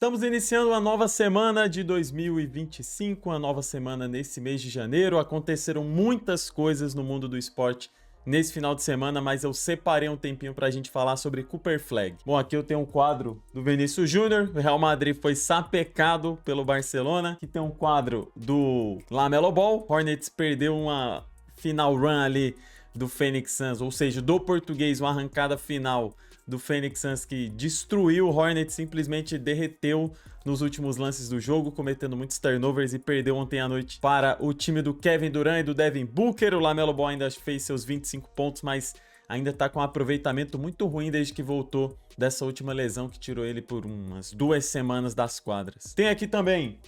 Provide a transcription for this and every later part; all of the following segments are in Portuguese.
Estamos iniciando uma nova semana de 2025, uma nova semana nesse mês de janeiro. Aconteceram muitas coisas no mundo do esporte nesse final de semana, mas eu separei um tempinho para a gente falar sobre Cooper Flag. Bom, aqui eu tenho um quadro do Vinícius Júnior, o Real Madrid foi sapecado pelo Barcelona. Aqui tem um quadro do LaMelo Ball, Hornets perdeu uma final run ali do Phoenix Suns, ou seja, do português, uma arrancada final do Phoenix Suns que destruiu o Hornets, simplesmente derreteu nos últimos lances do jogo, cometendo muitos turnovers e perdeu ontem à noite para o time do Kevin Durant e do Devin Booker. O LaMelo Ball ainda fez seus 25 pontos, mas ainda tá com um aproveitamento muito ruim desde que voltou dessa última lesão que tirou ele por umas 2 semanas das quadras. Tem aqui também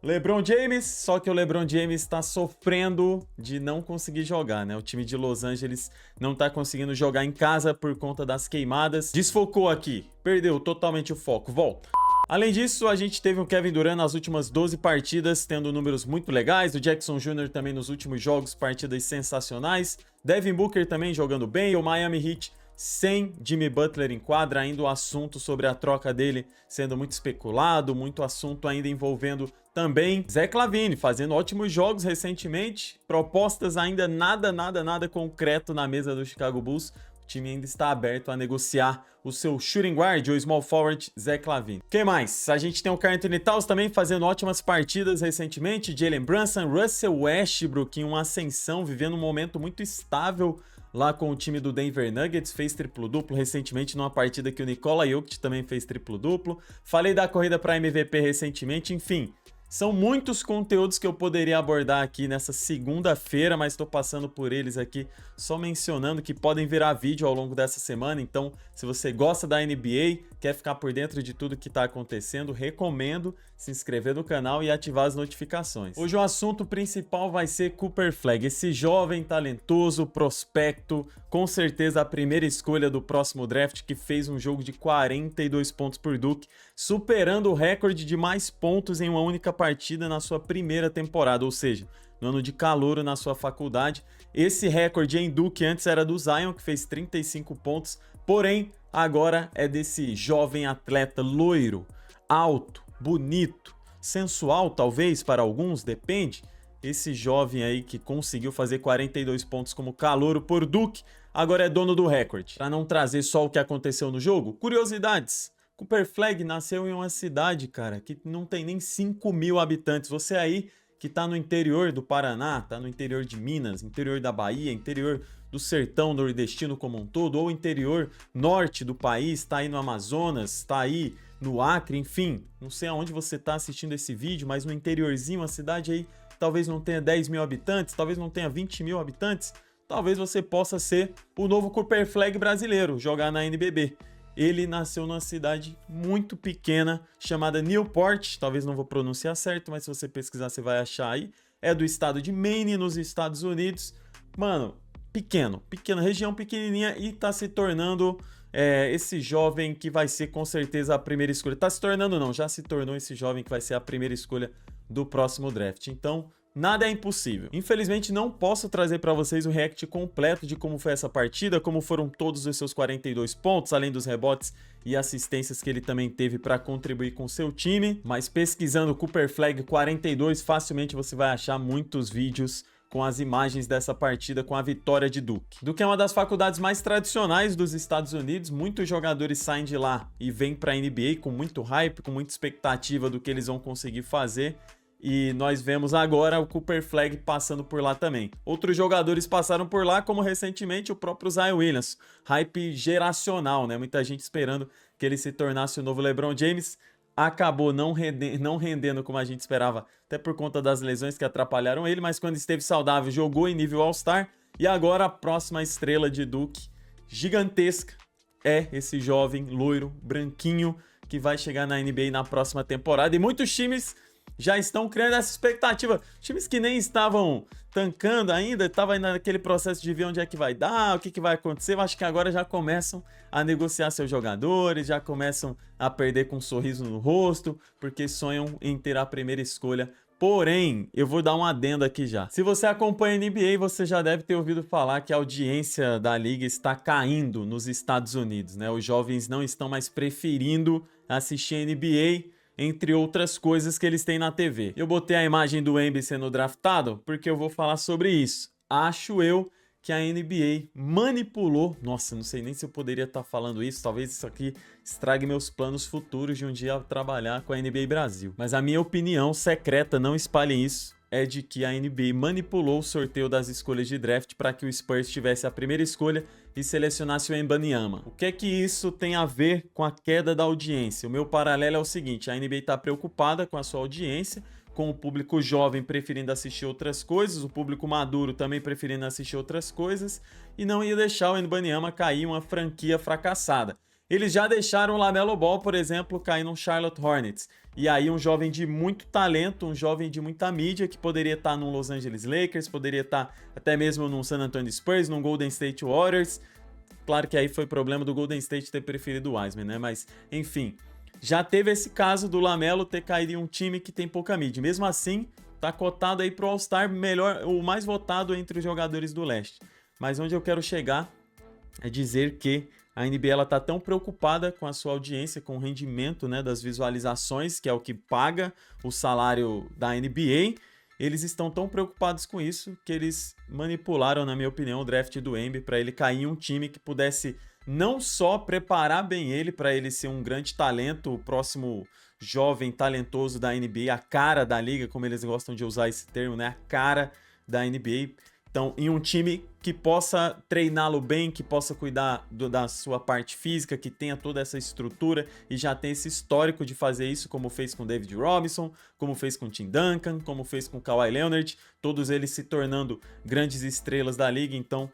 LeBron James, só que o LeBron James está sofrendo de não conseguir jogar, né? O time de Los Angeles não está conseguindo jogar em casa por conta das queimadas. Desfocou aqui, perdeu totalmente o foco, volta. Além disso, a gente teve um Kevin Durant nas últimas 12 partidas, tendo números muito legais. O Jackson Jr. também nos últimos jogos, partidas sensacionais. Devin Booker também jogando bem. O Miami Heat sem Jimmy Butler em quadra, ainda o assunto sobre a troca dele sendo muito especulado, muito assunto ainda envolvendo também Zach LaVine, fazendo ótimos jogos recentemente, propostas ainda nada concreto na mesa do Chicago Bulls. O time ainda está aberto a negociar o seu shooting guard, ou small forward, Zach LaVine. Quem mais? A gente tem o Karl Anthony Towns também fazendo ótimas partidas recentemente, Jalen Brunson, Russell Westbrook em uma ascensão, vivendo um momento muito estável lá com o time do Denver Nuggets, fez triplo-duplo recentemente numa partida que o Nikola Jokic também fez triplo-duplo. Falei da corrida para MVP recentemente, enfim. São muitos conteúdos que eu poderia abordar aqui nessa segunda-feira, mas estou passando por eles aqui, só mencionando que podem virar vídeo ao longo dessa semana. Então, se você gosta da NBA, quer ficar por dentro de tudo que está acontecendo, recomendo se inscrever no canal e ativar as notificações. Hoje o assunto principal vai ser Cooper Flag, esse jovem talentoso prospecto, com certeza a primeira escolha do próximo draft, que fez um jogo de 42 pontos por Duke, superando o recorde de mais pontos em uma única partida na sua primeira temporada, ou seja, no ano de calouro na sua faculdade. Esse recorde em Duke antes era do Zion, que fez 35 pontos, porém agora é desse jovem atleta loiro, alto, bonito, sensual talvez para alguns, depende. Esse jovem aí que conseguiu fazer 42 pontos como calouro por Duke, agora é dono do recorde. Para não trazer só o que aconteceu no jogo, curiosidades. Cooper Flag nasceu em uma cidade, cara, que não tem nem 5.000 habitantes. Você aí que tá no interior do Paraná, tá no interior de Minas, interior da Bahia, interior do sertão nordestino como um todo, ou interior norte do país, tá aí no Amazonas, tá aí no Acre, enfim, não sei aonde você tá assistindo esse vídeo, mas no interiorzinho, uma cidade aí talvez não tenha 10.000 habitantes, talvez não tenha 20.000 habitantes, talvez você possa ser o novo Cooper Flag brasileiro, jogar na NBB. Ele nasceu numa cidade muito pequena chamada Newport, talvez não vou pronunciar certo, mas se você pesquisar você vai achar aí. É do estado de Maine, nos Estados Unidos. Mano, pequena região pequenininha e tá se tornando esse jovem que vai ser com certeza a primeira escolha. Tá se tornando não, já se tornou esse jovem que vai ser a primeira escolha do próximo draft. Então, nada é impossível. Infelizmente não posso trazer para vocês o react completo de como foi essa partida, como foram todos os seus 42 pontos, além dos rebotes e assistências que ele também teve para contribuir com o seu time, mas pesquisando Cooper Flag 42, facilmente você vai achar muitos vídeos com as imagens dessa partida com a vitória de Duke. Duke é uma das faculdades mais tradicionais dos Estados Unidos, muitos jogadores saem de lá e vêm para a NBA com muito hype, com muita expectativa do que eles vão conseguir fazer. E nós vemos agora o Cooper Flag passando por lá também. Outros jogadores passaram por lá, como recentemente o próprio Zion Williams. Hype geracional, né? Muita gente esperando que ele se tornasse o novo LeBron James. Acabou não rendendo como a gente esperava, até por conta das lesões que atrapalharam ele, mas quando esteve saudável jogou em nível All-Star. E agora a próxima estrela de Duke, gigantesca, é esse jovem loiro, branquinho, que vai chegar na NBA na próxima temporada. E muitos times já estão criando essa expectativa. Times que nem estavam tancando ainda, estavam naquele processo de ver onde é que vai dar, o que vai acontecer. Eu acho que agora já começam a negociar seus jogadores, já começam a perder com um sorriso no rosto, porque sonham em ter a primeira escolha. Porém, eu vou dar um adendo aqui já. Se você acompanha a NBA, você já deve ter ouvido falar que a audiência da liga está caindo nos Estados Unidos, né? Os jovens não estão mais preferindo assistir a NBA entre outras coisas que eles têm na TV. Eu botei a imagem do Wemby sendo draftado porque eu vou falar sobre isso. Acho eu que a NBA manipulou... Nossa, não sei nem se eu poderia estar falando isso. Talvez isso aqui estrague meus planos futuros de um dia trabalhar com a NBA Brasil. Mas a minha opinião secreta, não espalhem isso, é de que a NBA manipulou o sorteio das escolhas de draft para que o Spurs tivesse a primeira escolha e selecionasse o Wembanyama. O que é que isso tem a ver com a queda da audiência? O meu paralelo é o seguinte: a NBA está preocupada com a sua audiência, com o público jovem preferindo assistir outras coisas, o público maduro também preferindo assistir outras coisas, e não ia deixar o Wembanyama cair uma franquia fracassada. Eles já deixaram o LaMelo Ball, por exemplo, cair no Charlotte Hornets. E aí um jovem de muito talento, um jovem de muita mídia, que poderia estar no Los Angeles Lakers, poderia estar até mesmo no San Antonio Spurs, no Golden State Warriors. Claro que aí foi problema do Golden State ter preferido o Wiseman, né? Mas, enfim, já teve esse caso do LaMelo ter caído em um time que tem pouca mídia. Mesmo assim, tá cotado aí pro All-Star melhor, o mais votado entre os jogadores do leste. Mas onde eu quero chegar é dizer que a NBA ela tá tão preocupada com a sua audiência, com o rendimento, né, das visualizações, que é o que paga o salário da NBA. Eles estão tão preocupados com isso que eles manipularam, na minha opinião, o draft do Wemby para ele cair em um time que pudesse não só preparar bem ele para ele ser um grande talento, o próximo jovem talentoso da NBA, a cara da liga, como eles gostam de usar esse termo, né, a cara da NBA. Então, em um time que possa treiná-lo bem, que possa cuidar da sua parte física, que tenha toda essa estrutura e já tem esse histórico de fazer isso, como fez com David Robinson, como fez com Tim Duncan, como fez com Kawhi Leonard, todos eles se tornando grandes estrelas da liga. Então,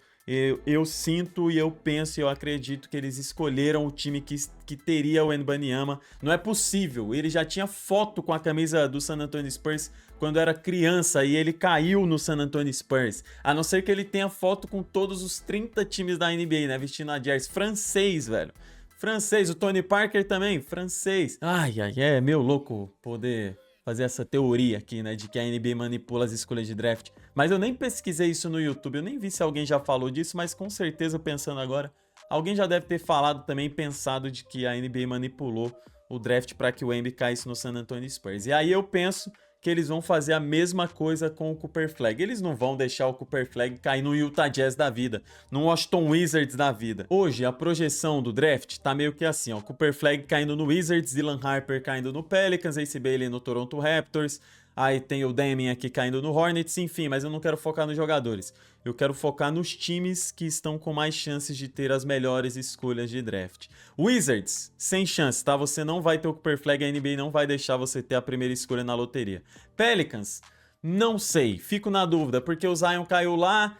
eu sinto e eu penso e eu acredito que eles escolheram o time que teria o Wembanyama. Não é possível, ele já tinha foto com a camisa do San Antonio Spurs quando era criança e ele caiu no San Antonio Spurs. A não ser que ele tenha foto com todos os 30 times da NBA, né, vestindo a jersey. Francês, velho. Francês, o Tony Parker também, francês. Ai, é meio louco poder fazer essa teoria aqui, né, de que a NBA manipula as escolhas de draft. Mas eu nem pesquisei isso no YouTube, eu nem vi se alguém já falou disso, mas com certeza, pensando agora, alguém já deve ter falado também, pensado de que a NBA manipulou o draft para que o Wemby caísse no San Antonio Spurs. E aí eu penso que eles vão fazer a mesma coisa com o Cooper Flag. Eles não vão deixar o Cooper Flag cair no Utah Jazz da vida, no Washington Wizards da vida. Hoje, a projeção do draft tá meio que assim, ó. Cooper Flag caindo no Wizards, Dylan Harper caindo no Pelicans, Ace Bailey no Toronto Raptors, aí tem o Damian aqui caindo no Hornets, enfim, mas eu não quero focar nos jogadores. Eu quero focar nos times que estão com mais chances de ter as melhores escolhas de draft. Wizards, sem chance, tá? Você não vai ter o Cooper Flag, a NBA não vai deixar você ter a primeira escolha na loteria. Pelicans, não sei, fico na dúvida, porque o Zion caiu lá,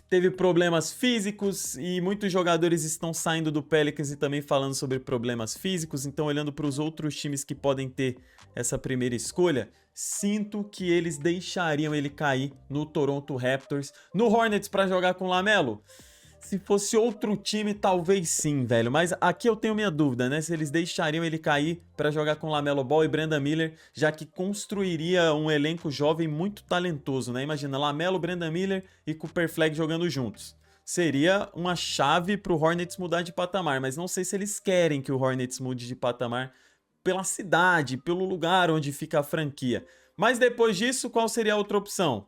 teve problemas físicos e muitos jogadores estão saindo do Pelicans e também falando sobre problemas físicos, então olhando para os outros times que podem ter essa primeira escolha, sinto que eles deixariam ele cair no Toronto Raptors. No Hornets para jogar com o LaMelo? Se fosse outro time, talvez sim, velho. Mas aqui eu tenho minha dúvida, né? Se eles deixariam ele cair para jogar com LaMelo Ball e Brandon Miller, já que construiria um elenco jovem muito talentoso, né? Imagina, LaMelo, Brandon Miller e Cooper Flag jogando juntos. Seria uma chave pro Hornets mudar de patamar, mas não sei se eles querem que o Hornets mude de patamar pela cidade, pelo lugar onde fica a franquia. Mas depois disso, qual seria a outra opção?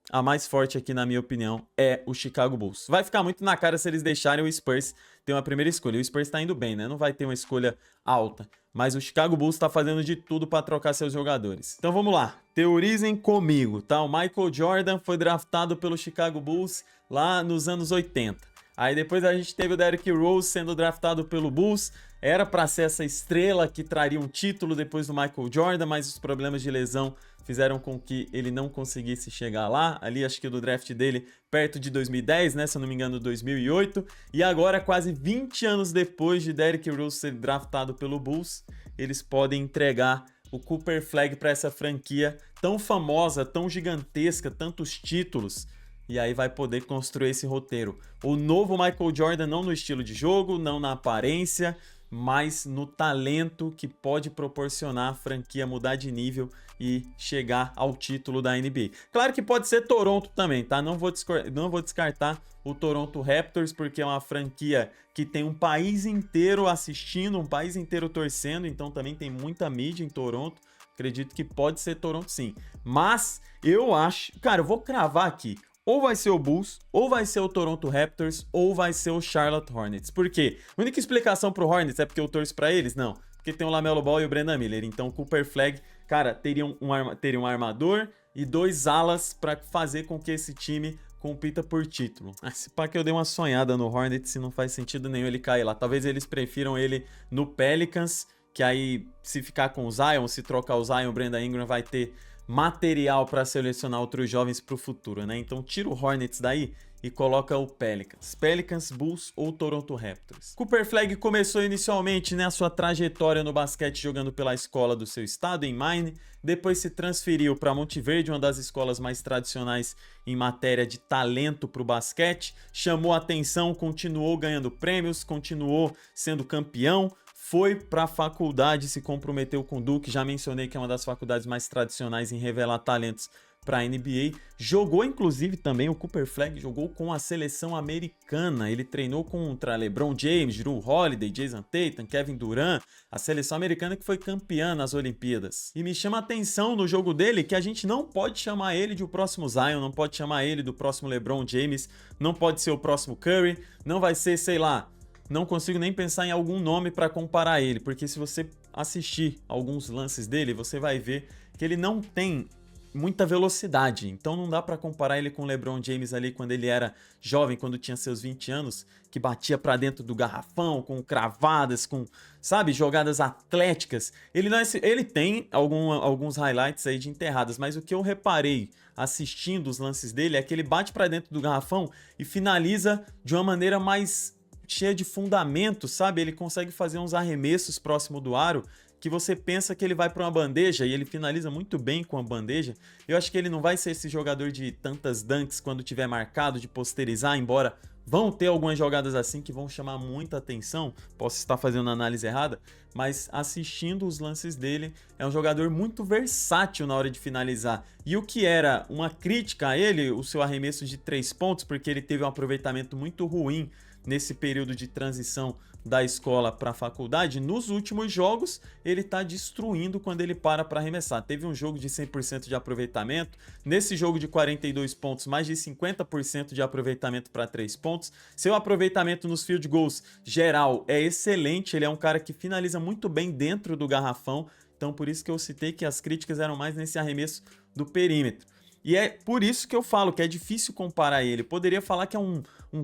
A mais forte aqui, na minha opinião, é o Chicago Bulls. Vai ficar muito na cara se eles deixarem o Spurs ter uma primeira escolha. O Spurs tá indo bem, né? Não vai ter uma escolha alta. Mas o Chicago Bulls tá fazendo de tudo para trocar seus jogadores. Então vamos lá. Teorizem comigo, tá? O Michael Jordan foi draftado pelo Chicago Bulls lá nos anos 80. Aí depois a gente teve o Derrick Rose sendo draftado pelo Bulls. Era para ser essa estrela que traria um título depois do Michael Jordan, mas os problemas de lesão fizeram com que ele não conseguisse chegar lá. Ali acho que do draft dele perto de 2010, né? Se eu não me engano, 2008. E agora, quase 20 anos depois de Derrick Rose ser draftado pelo Bulls, eles podem entregar o Cooper Flag para essa franquia tão famosa, tão gigantesca, tantos títulos. E aí vai poder construir esse roteiro. O novo Michael Jordan, não no estilo de jogo, não na aparência, mas no talento que pode proporcionar a franquia mudar de nível e chegar ao título da NBA. Claro que pode ser Toronto também, tá? Não vou descartar o Toronto Raptors, porque é uma franquia que tem um país inteiro assistindo, um país inteiro torcendo, então também tem muita mídia em Toronto. Acredito que pode ser Toronto sim. Mas eu acho... Cara, eu vou cravar aqui. Ou vai ser o Bulls, ou vai ser o Toronto Raptors, ou vai ser o Charlotte Hornets. Por quê? A única explicação pro Hornets é porque eu torço pra eles? Não. Porque tem o LaMelo Ball e o Brandon Miller. Então o Cooper Flag, cara, teria um armador e 2 alas pra fazer com que esse time compita por título. Se pá que eu dei uma sonhada no Hornets e não faz sentido nenhum ele cair lá. Talvez eles prefiram ele no Pelicans, que aí se ficar com o Zion, se trocar o Zion, o Brandon Ingram vai ter material para selecionar outros jovens para o futuro, né? Então tira o Hornets daí e coloca o Pelicans, Bulls ou Toronto Raptors. Cooper Flag começou inicialmente, né, a sua trajetória no basquete jogando pela escola do seu estado, em Maine, depois se transferiu para Monte Verde, uma das escolas mais tradicionais em matéria de talento para o basquete, chamou a atenção, continuou ganhando prêmios, continuou sendo campeão, foi para a faculdade, se comprometeu com o Duke, já mencionei que é uma das faculdades mais tradicionais em revelar talentos para a NBA. Jogou inclusive também, o Cooper Flag jogou com a seleção americana, ele treinou contra LeBron James, Jrue Holiday, Jason Tatum, Kevin Durant, a seleção americana que foi campeã nas Olimpíadas. E me chama a atenção no jogo dele que a gente não pode chamar ele de o próximo Zion, não pode chamar ele do próximo LeBron James, não pode ser o próximo Curry, não vai ser, sei lá, não consigo nem pensar em algum nome para comparar ele, porque se você assistir alguns lances dele, você vai ver que ele não tem muita velocidade, então não dá para comparar ele com o LeBron James ali quando ele era jovem, quando tinha seus 20 anos, que batia para dentro do garrafão, com cravadas, com, sabe, jogadas atléticas. Ele tem alguns highlights aí de enterradas, mas o que eu reparei assistindo os lances dele é que ele bate para dentro do garrafão e finaliza de uma maneira mais cheia de fundamento, sabe? Ele consegue fazer uns arremessos próximo do aro que você pensa que ele vai para uma bandeja e ele finaliza muito bem com a bandeja. Eu acho que ele não vai ser esse jogador de tantas dunks quando tiver marcado, de posterizar, embora vão ter algumas jogadas assim que vão chamar muita atenção. Posso estar fazendo a análise errada, mas assistindo os lances dele, é um jogador muito versátil na hora de finalizar. E o que era uma crítica a ele, o seu arremesso de 3 pontos, porque ele teve um aproveitamento muito ruim nesse período de transição da escola para a faculdade, nos últimos jogos ele está destruindo quando ele para arremessar. Teve um jogo de 100% de aproveitamento, nesse jogo de 42 pontos, mais de 50% de aproveitamento para 3 pontos. Seu aproveitamento nos field goals geral é excelente, ele é um cara que finaliza muito bem dentro do garrafão, então por isso que eu citei que as críticas eram mais nesse arremesso do perímetro. E é por isso que eu falo que é difícil comparar ele. Poderia falar que é um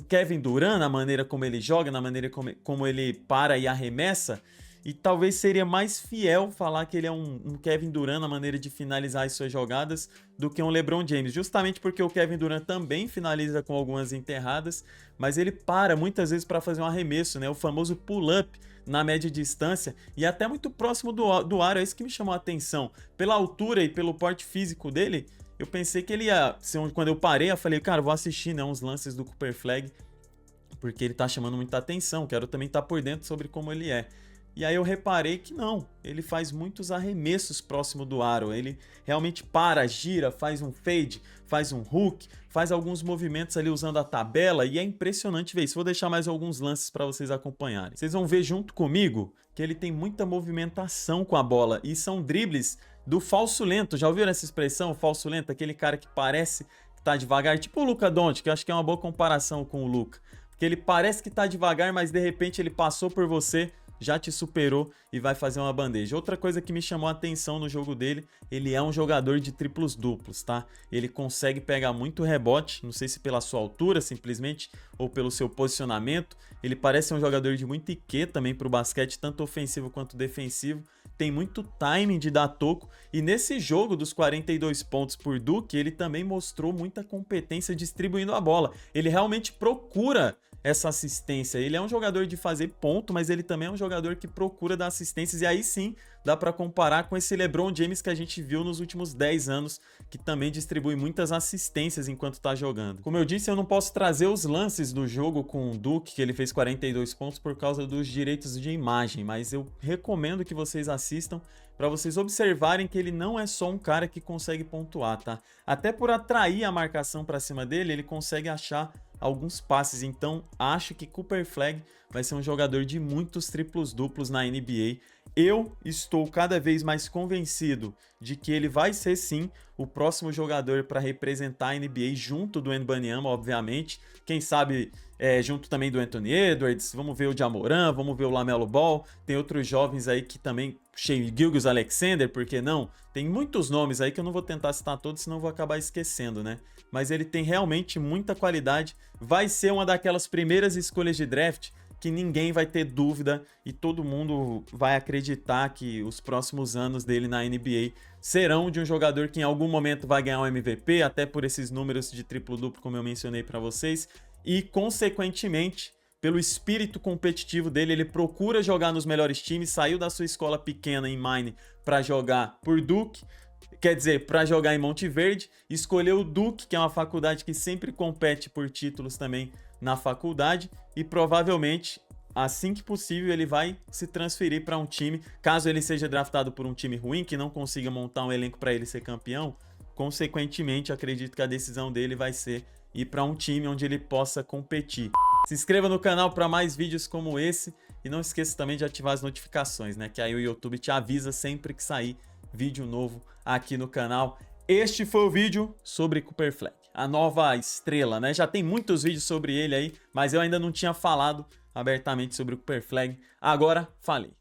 Kevin Durant na maneira como ele joga, na maneira como ele para e arremessa. E talvez seria mais fiel falar que ele é um Kevin Durant na maneira de finalizar as suas jogadas do que um LeBron James. Justamente porque o Kevin Durant também finaliza com algumas enterradas, mas ele para muitas vezes para fazer um arremesso, né? O famoso pull-up na média distância e até muito próximo do aro. É isso que me chamou a atenção. Pela altura e pelo porte físico dele, eu pensei que ele ia ser quando eu parei, eu falei, cara, vou assistir, né, uns lances do Cooper Flag, porque ele tá chamando muita atenção, quero também estar por dentro sobre como ele é. E aí eu reparei que não, ele faz muitos arremessos próximo do aro, ele realmente para, gira, faz um fade, faz um hook, faz alguns movimentos ali usando a tabela e é impressionante ver isso. Vou deixar mais alguns lances para vocês acompanharem. Vocês vão ver junto comigo que ele tem muita movimentação com a bola e são dribles do falso lento. Já ouviram essa expressão, falso lento? Aquele cara que parece que tá devagar, tipo o Luka Doncic, que eu acho que é uma boa comparação com o Luka. Porque ele parece que tá devagar, mas de repente ele passou por você, já te superou e vai fazer uma bandeja. Outra coisa que me chamou a atenção no jogo dele, ele é um jogador de triplos duplos, tá? Ele consegue pegar muito rebote, não sei se pela sua altura simplesmente, ou pelo seu posicionamento. Ele parece um jogador de muito IQ também pro basquete, tanto ofensivo quanto defensivo. Tem muito timing de dar toco, e nesse jogo dos 42 pontos por Duke, ele também mostrou muita competência distribuindo a bola. Ele realmente procura essa assistência, ele é um jogador de fazer ponto, mas ele também é um jogador que procura dar assistências, e aí sim dá para comparar com esse LeBron James que a gente viu nos últimos 10 anos, que também distribui muitas assistências enquanto tá jogando. Como eu disse, eu não posso trazer os lances do jogo com o Duke, que ele fez 42 pontos por causa dos direitos de imagem, mas eu recomendo que vocês assistam para vocês observarem que ele não é só um cara que consegue pontuar, tá? Até por atrair a marcação para cima dele, ele consegue achar alguns passes, então acho que Cooper Flagg vai ser um jogador de muitos triplos duplos na NBA. Eu estou cada vez mais convencido de que ele vai ser sim o próximo jogador para representar a NBA junto do Wembanyama, obviamente. Quem sabe junto também do Anthony Edwards, vamos ver o Ja Morant, vamos ver o LaMelo Ball. Tem outros jovens aí que também, Shai Gilgeous-Alexander, por que não? Tem muitos nomes aí que eu não vou tentar citar todos, senão eu vou acabar esquecendo, né? Mas ele tem realmente muita qualidade, vai ser uma daquelas primeiras escolhas de draft que ninguém vai ter dúvida e todo mundo vai acreditar que os próximos anos dele na NBA serão de um jogador que em algum momento vai ganhar um MVP, até por esses números de triplo-duplo como eu mencionei para vocês, e consequentemente, pelo espírito competitivo dele, ele procura jogar nos melhores times, saiu da sua escola pequena em Maine para jogar por Duke, quer dizer, para jogar em Monte Verde, escolheu o Duke, que é uma faculdade que sempre compete por títulos também na faculdade, e provavelmente, assim que possível, ele vai se transferir para um time, caso ele seja draftado por um time ruim, que não consiga montar um elenco para ele ser campeão, consequentemente, acredito que a decisão dele vai ser ir para um time onde ele possa competir. Se inscreva no canal para mais vídeos como esse, e não esqueça também de ativar as notificações, né, que aí o YouTube te avisa sempre que sair vídeo novo aqui no canal. Este foi o vídeo sobre Cooper Flagg, a nova estrela, né? Já tem muitos vídeos sobre ele aí, mas eu ainda não tinha falado abertamente sobre o Cooper Flagg. Agora, falei.